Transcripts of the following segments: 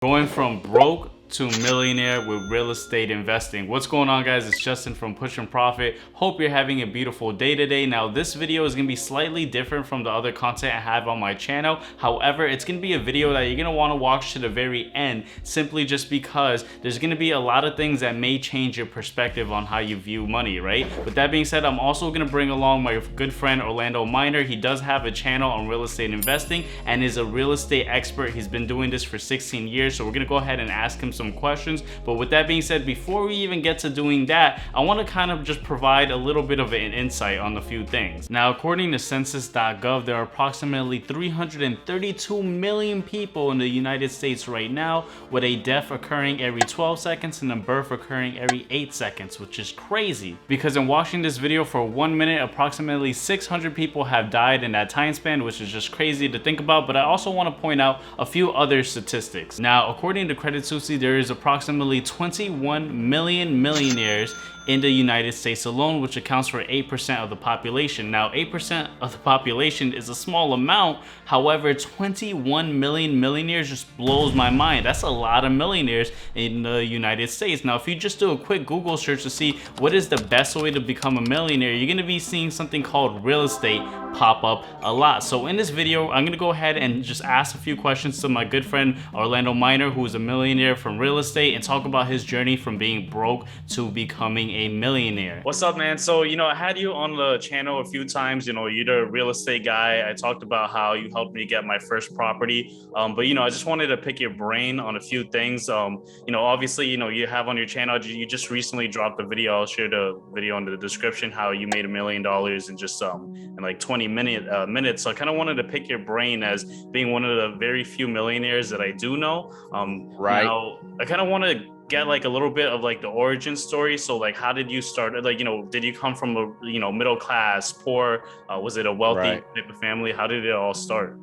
Going from broke to millionaire with real estate investing. What's going on, guys? It's Justin from Push and Profit. Hope you're having a beautiful day today. Now, this video is going to be slightly different from the other content I have on my channel. However, it's going to be a video that you're going to want to watch to the very end, simply just because there's going to be a lot of things that may change your perspective on how you view money, right? With that being said, I'm also going to bring along my good friend Orlando Miner. He does have a channel on real estate investing and is a real estate expert. He's been doing this for 16 years, so we're going to go ahead and ask him some questions. But with that being said, before we even get to doing that, I want to kind of just provide a little bit of an insight on a few things. Now, according to census.gov, there are approximately 332 million people in the United States right now, with a death occurring every 12 seconds and a birth occurring every 8 seconds, which is crazy. Because in watching this video for 1 minute, approximately 600 people have died in that time span, which is just crazy to think about. But I also want to point out a few other statistics. Now, according to Credit Suisse, there is approximately 21 million millionaires in the United States alone, which accounts for 8% of the population. Now, 8% of the population is a small amount. However, 21 million millionaires just blows my mind. That's a lot of millionaires in the United States. Now, if you just do a quick Google search to see what is the best way to become a millionaire, you're gonna be seeing something called real estate pop up a lot. So in this video, I'm gonna go ahead and just ask a few questions to my good friend Orlando Miner, who is a millionaire from real estate, and talk about his journey from being broke to becoming a millionaire. What's up, man? So, I had you on the channel a few times. You're the real estate guy. I talked about how you helped me get my first property. But, I just wanted to pick your brain on a few things. Obviously, you have on your channel, you just recently dropped a video. I'll share the video in the description, how you made $1 million in just in like 20 minutes. So I kind of wanted to pick your brain as being one of the very few millionaires that I do know. Right. Now, I kind of want to get like a little bit of like the origin story. So like, how did you start? Like, did you come from a middle class, poor? Was it a wealthy type of family? How did it all start?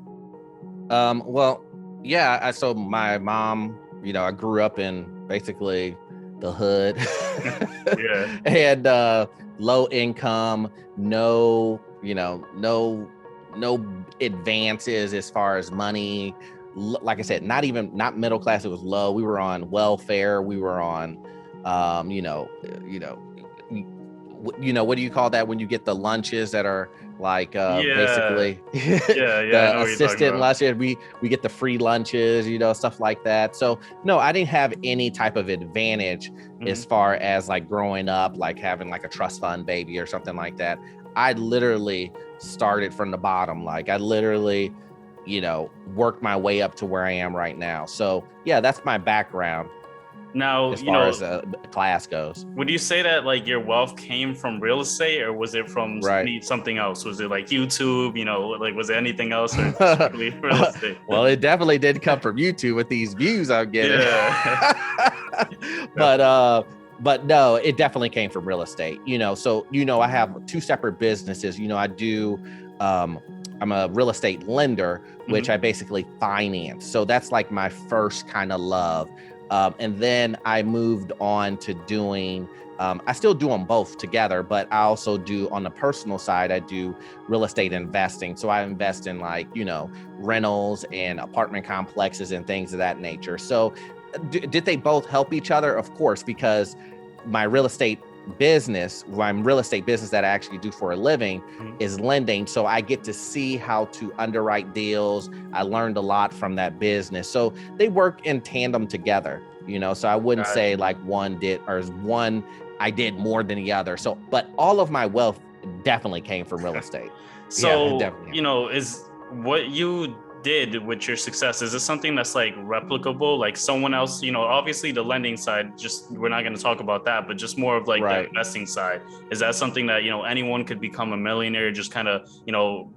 Well, yeah. So my mom, I grew up in basically the hood. Yeah. And low income, no advances as far as money. Like I said, not middle class. It was low. We were on welfare. We were on, what do you call that when you get the lunches that are like basically the assistant lunches? We get the free lunches, stuff like that. So no, I didn't have any type of advantage as far as like growing up, like having like a trust fund baby or something like that. I literally started from the bottom. Like I literally worked my way up to where I am right now. So yeah, that's my background. Now, as far as class goes. Would you say that like your wealth came from real estate, or was it from something else? Was it like YouTube? Like was there anything else, or strictly real estate? Well, it definitely did come from YouTube with these views I'm getting. Yeah. But no, it definitely came from real estate. So I have two separate businesses. I'm a real estate lender, which I basically finance. So that's like my first kind of love. And then I moved on to doing, I still do them both together, but I also do on the personal side, I do real estate investing. So I invest in like, rentals and apartment complexes and things of that nature. So did they both help each other? Of course, because my real estate business that I actually do for a living is lending. So I get to see how to underwrite deals. I learned a lot from that business. So they work in tandem together, so I wouldn't say like one I did more than the other. So, but all of my wealth definitely came from real estate. So, is what you did with your success, is this something that's like replicable, like someone else, obviously the lending side, just we're not going to talk about that, but just more of like the investing side, is that something that anyone could become a millionaire, just kind of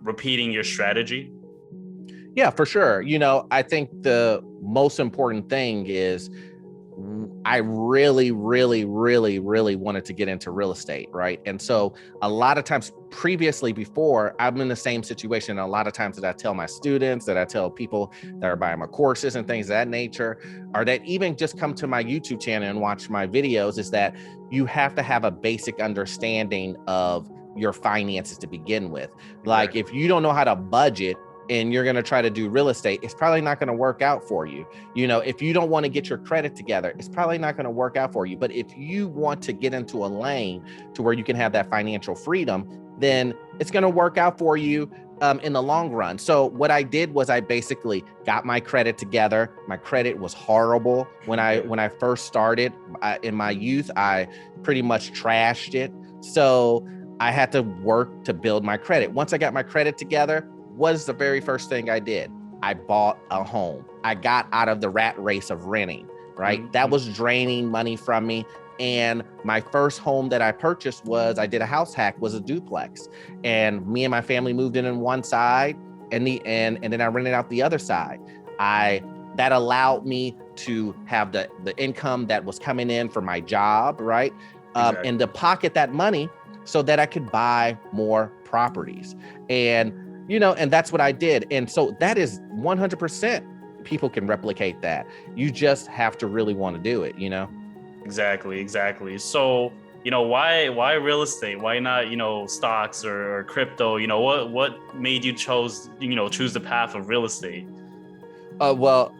repeating your strategy? Yeah, for sure. I think the most important thing is I really, really, really, really wanted to get into real estate, right? And so a lot of times previously, before, I'm in the same situation. A lot of times that I tell my students, that I tell people that are buying my courses and things of that nature, or that even just come to my YouTube channel and watch my videos, is that you have to have a basic understanding of your finances to begin with. Like if you don't know how to budget, and you're going to try to do real estate, it's probably not going to work out for you. You know, if you don't want to get your credit together, it's probably not going to work out for you. But if you want to get into a lane to where you can have that financial freedom, then it's going to work out for you in the long run. So what I did was I basically got my credit together. My credit was horrible when I first started. In my youth, I pretty much trashed it. So I had to work to build my credit. Once I got my credit together, what is the very first thing I did? I bought a home. I got out of the rat race of renting, right? Mm-hmm. That was draining money from me. And my first home that I purchased I did a house hack, was a duplex. And me and my family moved in on one side and then I rented out the other side. That allowed me to have the income that was coming in from my job, right? Exactly. And to pocket that money so that I could buy more properties. And and that's what I did. And so that is 100% people can replicate that. You just have to really want to do it, Exactly. So, why real estate? Why not, stocks or crypto? What made you choose the path of real estate? Well,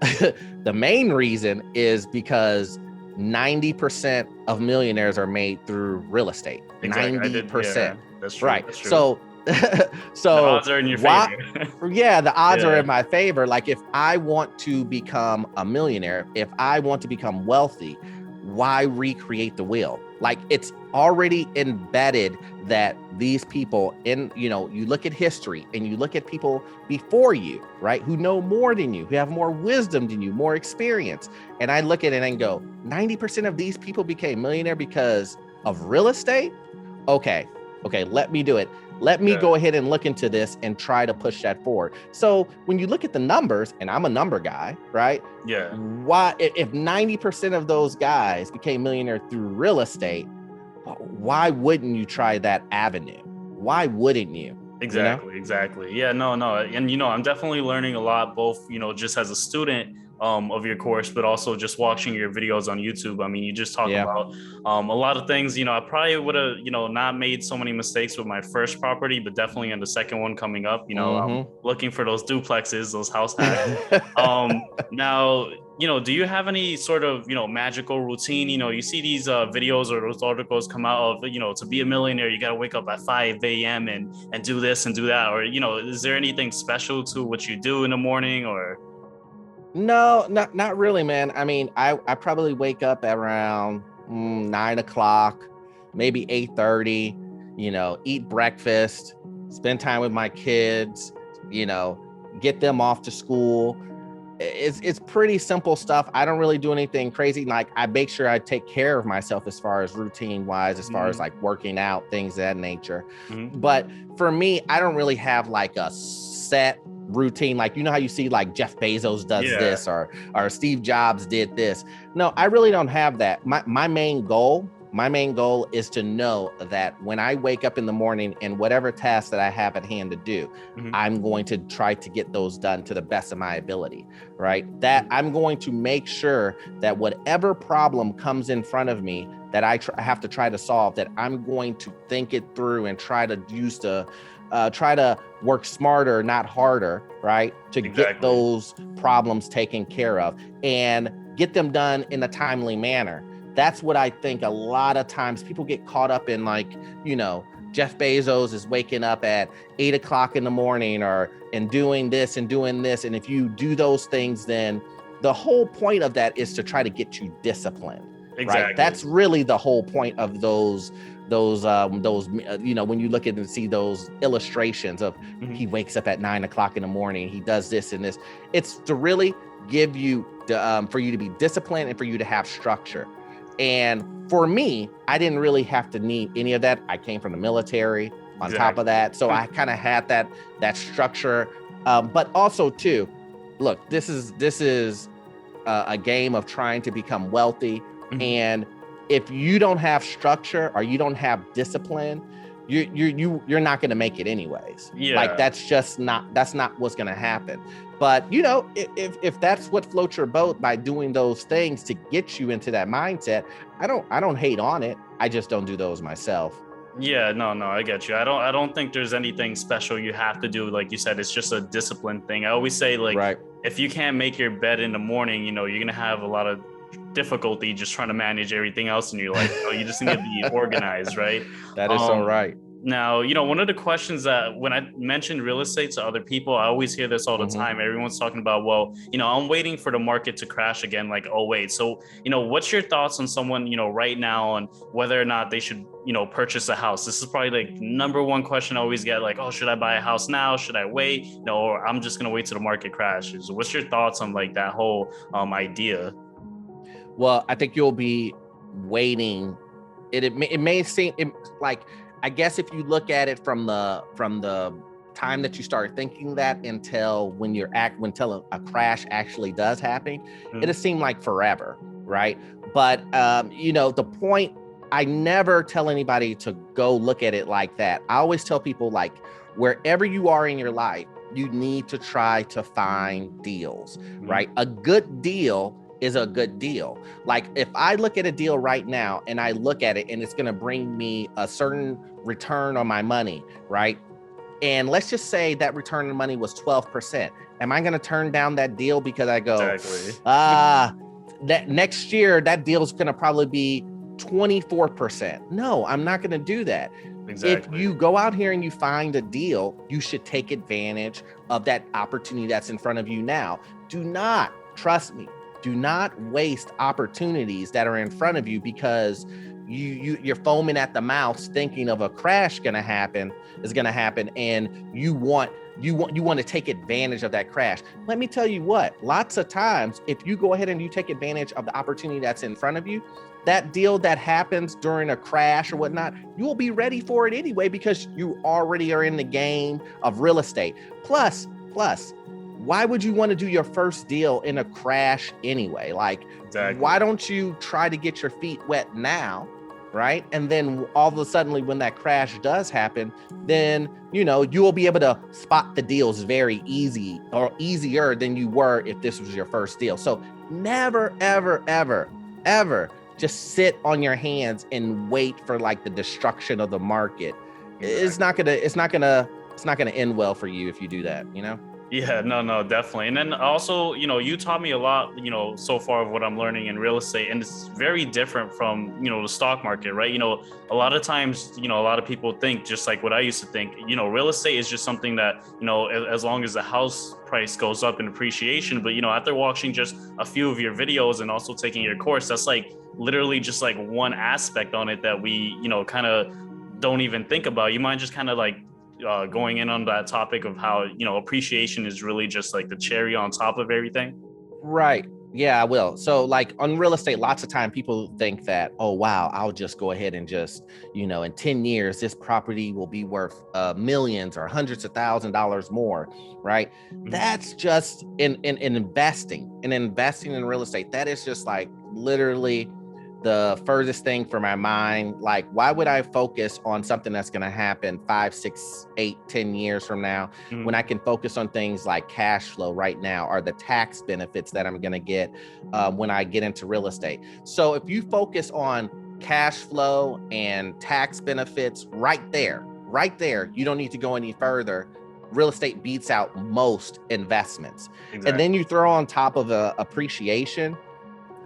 the main reason is because 90% of millionaires are made through real estate. Exactly. 90%. Yeah, that's true. Right. That's true. So the odds are in your favor. The odds are in my favor. Like, if I want to become a millionaire, if I want to become wealthy, why recreate the wheel? Like, it's already embedded that these people you look at history and you look at people before you, right, who know more than you, who have more wisdom than you, more experience. And I look at it and go, 90% of these people became millionaire because of real estate. Okay, let me do it. Let me go ahead and look into this and try to push that forward. So when you look at the numbers, and I'm a number guy, right? Yeah. Why, if 90% of those guys became millionaire through real estate, why wouldn't you try that avenue? Why wouldn't you? Exactly. Yeah, no. And, I'm definitely learning a lot, both, just as a student of your course, but also just watching your videos on YouTube. I mean, you just talk about a lot of things. I probably would have, not made so many mistakes with my first property, but definitely in the second one coming up, I'm looking for those duplexes, those house hacks. Now, do you have any sort of, magical routine? You see these videos or those articles come out of, to be a millionaire, you got to wake up at 5 a.m. and do this and do that. Or, is there anything special to what you do in the morning or? No, not really, man. I mean, I probably wake up at around 9 o'clock, maybe 8:30, eat breakfast, spend time with my kids, get them off to school. It's pretty simple stuff. I don't really do anything crazy. Like, I make sure I take care of myself as far as routine wise, as far as like working out, things of that nature. But for me, I don't really have like a set routine. Like, how you see like Jeff Bezos does this or Steve Jobs did this. No, I really don't have that. My main goal is to know that when I wake up in the morning and whatever task that I have at hand to do, I'm going to try to get those done to the best of my ability, right? That I'm going to make sure that whatever problem comes in front of me that I have to try to solve, that I'm going to think it through and try to work smarter, not harder, right? To get those problems taken care of and get them done in a timely manner. That's what I think a lot of times people get caught up in, like, Jeff Bezos is waking up at 8 o'clock in the morning and doing this and doing this. And if you do those things, then the whole point of that is to try to get you disciplined. Exactly. Right? That's really the whole point of those when you look at and see those illustrations of he wakes up at 9 o'clock in the morning, he does this and this. It's to really give you for you to be disciplined and for you to have structure. And for me, I didn't really have to need any of that. I came from the military on top of that. So I kind of had that structure. But also too, look, this is a game of trying to become wealthy. And if you don't have structure or you don't have discipline, you're not going to make it anyways. Like, that's not what's going to happen. But if that's what floats your boat by doing those things to get you into that mindset, I don't hate on it. I just don't do those myself. Yeah, no, I get you. I don't think there's anything special you have to do. Like you said, it's just a discipline thing. I always say, like, Right. if you can't make your bed in the morning, you're gonna have a lot of difficulty just trying to manage everything else in your life. You just need to be organized, right? That is so Um, right. Now, one of the questions that when I mentioned real estate to other people, I always hear this all the Hmm. time. Everyone's talking about, well, I'm waiting for the market to crash again. Like, oh, wait. So, what's your thoughts on someone, right now on whether or not they should, purchase a house? This is probably like number one question I always get, like, oh, should I buy a house now? Should I wait? Or I'm just going to wait till the market crashes. What's your thoughts on like that whole idea? Well, I think you'll be waiting. It may seem like, I guess if you look at it from the time that you start thinking that until until a crash actually does happen, it'll seem like forever, right? But the point, I never tell anybody to go look at it like that. I always tell people, like, wherever you are in your life, you need to try to find deals, right? A good deal is a good deal. Like, if I look at a deal right now and I look at it and it's going to bring me a certain return on my money, right? And let's just say that return on money was 12%. Am I going to turn down that deal because I go, Exactly. that next year that deal is going to probably be 24%? No, I'm not going to do that. Exactly. If you go out here and you find a deal, you should take advantage of that opportunity that's in front of you now. Do not, trust me, do not waste opportunities that are in front of you because you're foaming at the mouth thinking of a crash is going to happen, and you want to take advantage of that crash. Let me tell you what, lots of times, if you go ahead and you take advantage of the opportunity that's in front of you, that deal that happens during a crash or whatnot, you will be ready for it anyway because you already are in the game of real estate. Plus, why would you want to do your first deal in a crash anyway? Like, Exactly. why don't you try to get your feet wet now, right? And then all of a sudden, when that crash does happen, then, you will be able to spot the deals very easy, or easier than you were if this was your first deal. So never, ever, ever, ever just sit on your hands and wait for like the destruction of the market. Exactly. It's not gonna end well for you if you do that, Yeah, no, definitely. And then also, you taught me a lot, so far of what I'm learning in real estate. And it's very different from, the stock market, right? A lot of times, a lot of people think just like what I used to think, real estate is just something that, as long as the house price goes up in appreciation. But, after watching just a few of your videos and also taking your course, that's like literally just like one aspect on it that we, kind of don't even think about. You mind just kind of like going in on that topic of how appreciation is really just like the cherry on top of everything? Right. Yeah, I will. So, like, on real estate, lots of time people think that, oh wow, I'll just go ahead and just, in 10 years this property will be worth millions or hundreds of $1,000s more, right? That's just in investing in real estate. That is just like literally the furthest thing from my mind. Like, why would I focus on something that's going to happen 5, 6, 8, 10 years from now when I can focus on things like cash flow right now, or the tax benefits that I'm going to get when I get into real estate? So if you focus on cash flow and tax benefits right there, you don't need to go any further. Real estate beats out most investments. Exactly. And then you throw on top of appreciation.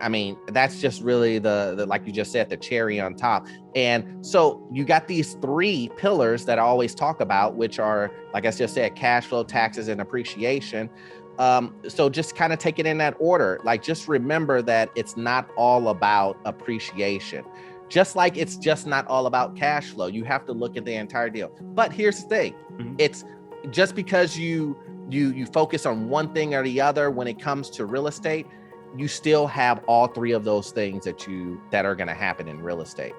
I mean, that's just really the like you just said, the cherry on top. And so you got these three pillars that I always talk about, which are, like I just said, cash flow, taxes, and appreciation. So just kind of take it in that order. Like, just remember that it's not all about appreciation. Just like it's just not all about cash flow. You have to look at the entire deal. But here's the thing. It's just because you focus on one thing or the other when it comes to real estate, you still have all three of those things that are going to happen in real estate.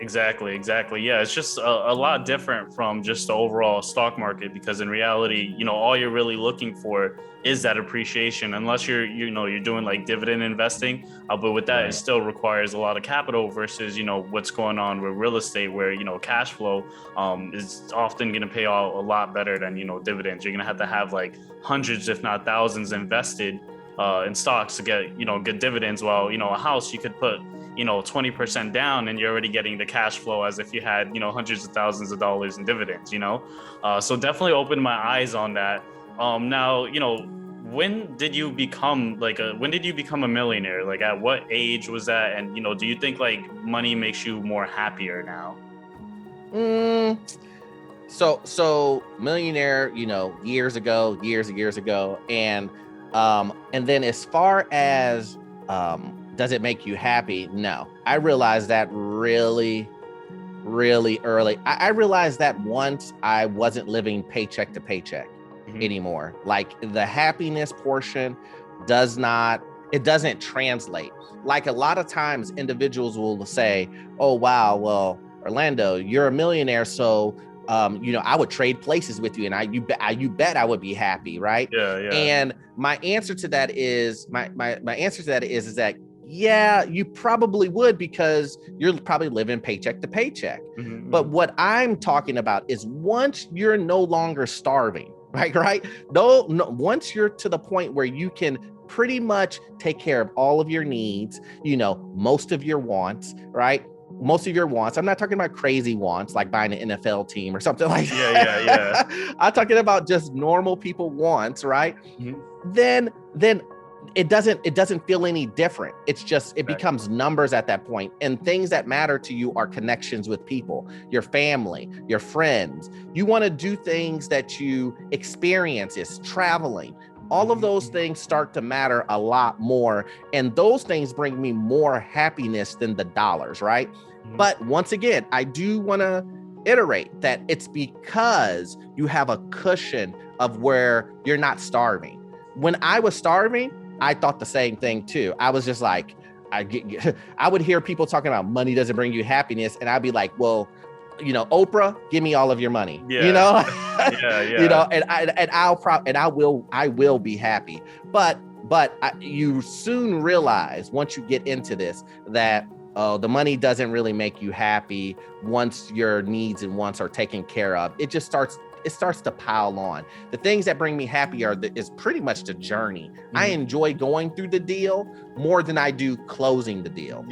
Exactly. Yeah, it's just a lot different from just the overall stock market, because in reality, all you're really looking for is that appreciation, unless you're doing like dividend investing. But with that, It still requires a lot of capital versus, what's going on with real estate, where, cash flow is often going to pay out a lot better than, dividends. You're going to have like hundreds, if not thousands invested in stocks to get, good dividends. While, a house, you could put, 20% down and you're already getting the cash flow as if you had, hundreds of thousands of dollars in dividends, so definitely opened my eyes on that. Now, when did you become a millionaire? Like, at what age was that? And, do you think like money makes you more happier now? So Millionaire, years and years ago. And then as far as, does it make you happy? No, I realized that really, really early. I realized that once I wasn't living paycheck to paycheck anymore. Like, the happiness portion doesn't translate. Like, a lot of times individuals will say, oh, wow, well, Orlando, you're a millionaire. So, I would trade places with you, and you bet I would be happy. Right. Yeah. And my answer to that is that, yeah, you probably would, because you're probably living paycheck to paycheck. But what I'm talking about is once you're no longer starving, right? No, once you're to the point where you can pretty much take care of all of your needs, most of your wants, right? Most of your wants. I'm not talking about crazy wants like buying an NFL team or something like that. Yeah. I'm talking about just normal people wants, right? Then it doesn't feel any different. It's just, it becomes numbers at that point. And things that matter to you are connections with people, your family, your friends. You want to do things that you experience, is traveling. All of those things start to matter a lot more. And those things bring me more happiness than the dollars, right? But once again, I do want to iterate that it's because you have a cushion of where you're not starving. When I was starving, I thought the same thing too. I was just like, I would hear people talking about money doesn't bring you happiness. And I'd be like, well, Oprah, give me all of your money, Yeah. And I will be happy. But you soon realize, once you get into this, that the money doesn't really make you happy. Once your needs and wants are taken care of, it starts to pile on. The things that bring me happy is pretty much the journey. I enjoy going through the deal more than I do closing the deal.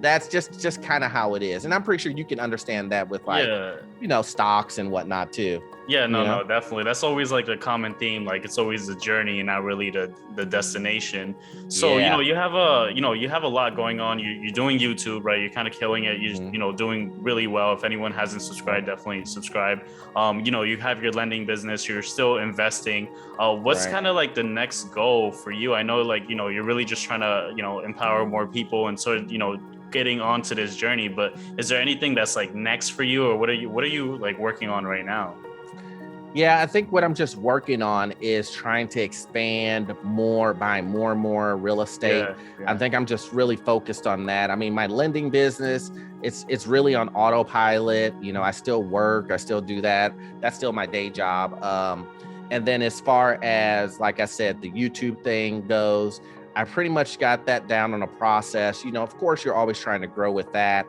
That's just kind of how it is. And I'm pretty sure you can understand that with stocks and whatnot too. Yeah, no, definitely. That's always like a common theme. Like, it's always the journey and not really the destination. So, you have a lot going on. You're doing YouTube, right? You're kind of killing it. You're, doing really well. If anyone hasn't subscribed, definitely subscribe. You have your lending business. You're still investing. What's kind of like the next goal for you? I know, like, you're really just trying to, empower more people and sort of, getting onto this journey. But is there anything that's like next for you, or what are you like working on right now? Yeah, I think what I'm just working on is trying to expand more, buying more and more real estate. Yeah. I think I'm just really focused on that. I mean, my lending business, it's really on autopilot. I still work, I still do that. That's still my day job. And then as far as, like I said, the YouTube thing goes, I pretty much got that down on a process. Of course, you're always trying to grow with that.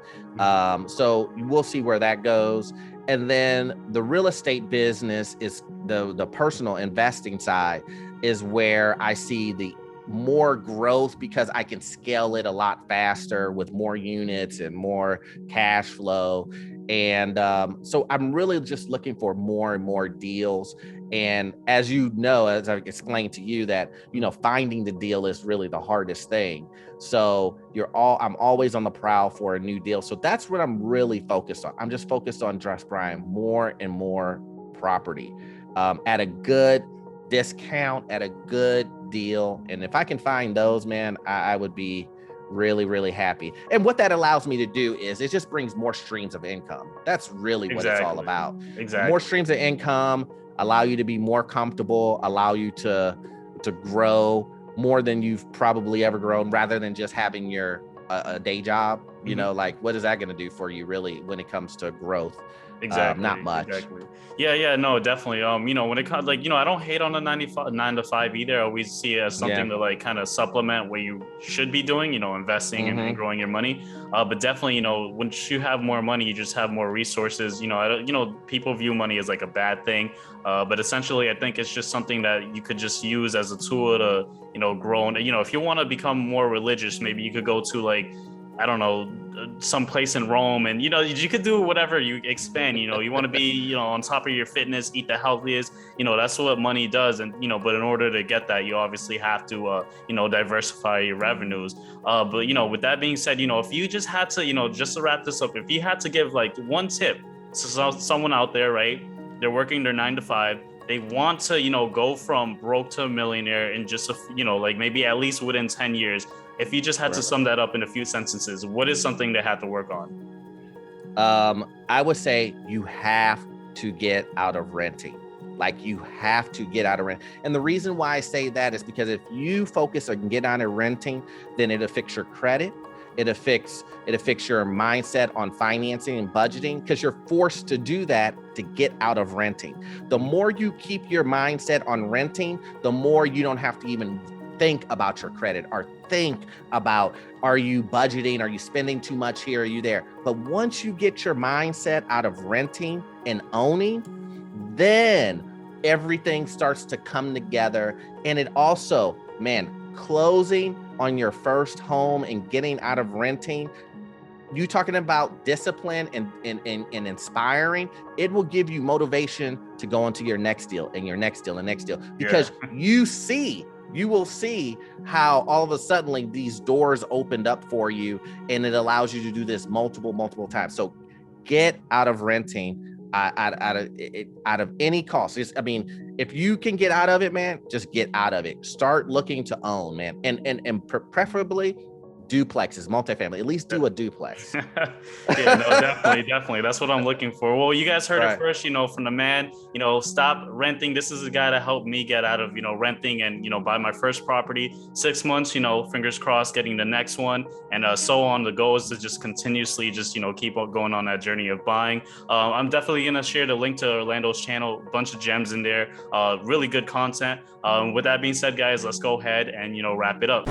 So we'll see where that goes. And then the real estate business is the personal investing side is where I see the more growth, because I can scale it a lot faster with more units and more cash flow. And so I'm really just looking for more and more deals. And as as I've explained to you, that, finding the deal is really the hardest thing. So I'm always on the prowl for a new deal. So that's what I'm really focused on. I'm just focused on just buying more and more property at a good discount, at a good deal. And if I can find those, man, I would be really, really happy. And what that allows me to do is it just brings more streams of income. That's really what it's all about. Exactly. More streams of income allow you to be more comfortable, allow you to grow more than you've probably ever grown, rather than just having your a day job. Like, what is that going to do for you really when it comes to growth? Exactly. Not much. Exactly. Yeah, no, definitely. When it comes, like, I don't hate on the 9 to 5 either. I always see it as something Yeah. to like kind of supplement what you should be doing, investing and growing your money. But definitely, once you have more money, you just have more resources. I don't, people view money as like a bad thing. But essentially, I think it's just something that you could just use as a tool to, grow. And, if you want to become more religious, maybe you could go to like, I don't know, some place in Rome, and you could do whatever, you expand. You want to be on top of your fitness, eat the healthiest. That's what money does. And but in order to get that, you obviously have to diversify your revenues. But with that being said, if you just had to, just to wrap this up, if you had to give like one tip to someone out there, right? They're working their 9 to 5. They want to, go from broke to a millionaire in just like maybe at least within 10 years. If you just had to sum that up in a few sentences, what is something they had to work on? I would say you have to get out of renting. Like, you have to get out of rent. And the reason why I say that is because if you focus on get out of renting, then it affects your credit. It affects your mindset on financing and budgeting, because you're forced to do that to get out of renting. The more you keep your mindset on renting, the more you don't have to even think about your credit or think about, are you budgeting? Are you spending too much here? Are you there? But once you get your mindset out of renting and owning, then everything starts to come together. And it also, man, closing on your first home and getting out of renting, you talking about discipline and inspiring, it will give you motivation to go into your next deal and your next deal and next deal, because you will see how all of a sudden these doors opened up for you, and it allows you to do this multiple times. So get out of renting out of any cost. If you can get out of it, man, just get out of it. Start looking to own, man, and preferably duplexes, multifamily. At least do a duplex. Yeah, no, definitely. That's what I'm looking for. Well, you guys heard it first, from the man. Stop renting. This is a guy that helped me get out of renting and buy my first property. 6 months, fingers crossed, getting the next one, and so on. The goal is to just continuously just keep on going on that journey of buying. I'm definitely gonna share the link to Orlando's channel. A bunch of gems in there. Really good content. With that being said, guys, let's go ahead and wrap it up.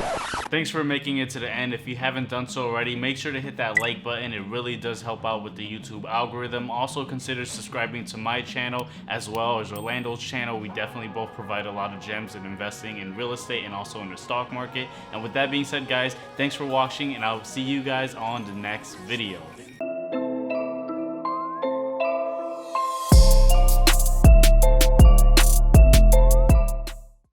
Thanks for making it to the end. If you haven't done so already, make sure to hit that like button. It really does help out with the YouTube algorithm. Also consider subscribing to my channel as well as Orlando's channel. We definitely both provide a lot of gems in investing in real estate and also in the stock market. And with that being said, guys, thanks for watching, and I'll see you guys on the next video.